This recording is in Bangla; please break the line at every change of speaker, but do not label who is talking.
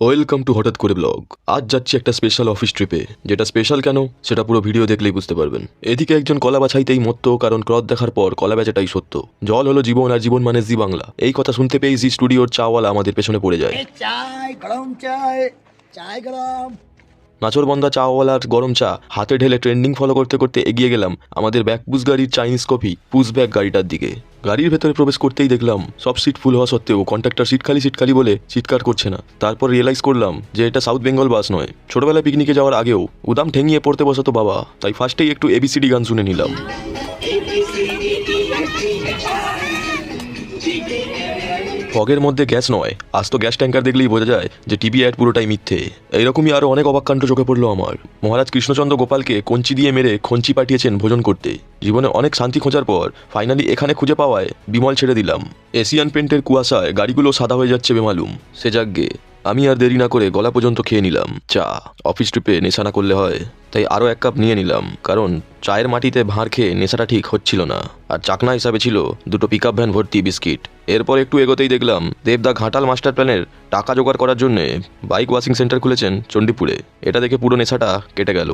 ওয়েলকাম টু হঠাৎ করে ব্লগ। আজ যাচ্ছি একটা স্পেশাল অফিস ট্রিপে। যেটা স্পেশাল কেন সেটা পুরো ভিডিও দেখলেই বুঝতে পারবেন। এদিকে একজন কলা বাছাইতেই মত্ত, কারণ ক্রস দেখার পর কলা বেচাটাই সত্য। জল হলো জীবন, আর জীবন মানে জি বাংলা। এই কথা শুনতে পেয়ে জি স্টুডিওর চাওয়ালা আমাদের পেছনে পড়ে যায়।
চাই গরম চাই, চাই গরম।
নাচরবন্দা চাওয়ালার গরম চা হাতে ঢেলে ট্রেন্ডিং ফলো করতে করতে এগিয়ে গেলাম আমাদের ব্যাকপুস গাড়ির চাইনিজ কফি পুশ ব্যাক গাড়িটার দিকে। গাড়ির ভেতরে প্রবেশ করতেই দেখলাম সব সিট ফুল হওয়া সত্ত্বেও কন্ট্রাক্টর সিট খালি বলে চিৎকার করছে না। তারপর রিয়েলাইজ করলাম যে এটা সাউথ বেঙ্গল বাস নয়। ছোটবেলায় পিকনিকে যাওয়ার আগেও উদাম ঠেঙিয়ে পড়তে বসাতো বাবা, তাই ফার্স্টেই একটু এবিসিডি গান শুনে নিলাম। ফগের মধ্যে গ্যাস নয়, আজ তো গ্যাস ট্যাঙ্কার দেখলেই বোঝা যায় যে টিভি অ্যাড পুরোটাই মিথ্যে। এইরকমই আরও অনেক অবাক কাণ্ড চোখে পড়লো আমার। মহারাজ কৃষ্ণচন্দ্র গোপালকে কঞ্চি দিয়ে মেরে খঞ্চি পাঠিয়েছেন ভোজন করতে। জীবনে অনেক শান্তি খোঁজার পর ফাইনালি এখানে খুঁজে পাওয়ায় বিমল ছেড়ে দিলাম। এশিয়ান পেন্টের কুয়াশায় গাড়িগুলো সাদা হয়ে যাচ্ছে বেমালুম। সে যাগ্গে আমি আর দেরি না করে গলা পর্যন্ত খেয়ে নিলাম চা। অফিস ট্রিপে নেশা না করলে হয়, তাই আরও এক কাপ নিয়ে নিলাম, কারণ চায়ের মাটিতে ভাঁড় খেয়ে নেশাটা ঠিক হচ্ছিল না। আর চাকনা হিসাবে ছিল দুটো পিকআপ ভ্যান ভর্তি বিস্কিট। এরপর একটু এগোতেই দেখলাম দেবদা ঘাটাল মাস্টার প্ল্যানের টাকা জোগাড় করার জন্য বাইক ওয়াশিং সেন্টার খুলেছেন চণ্ডীপুরে। এটা দেখে পুরো নেশাটা কেটে গেল।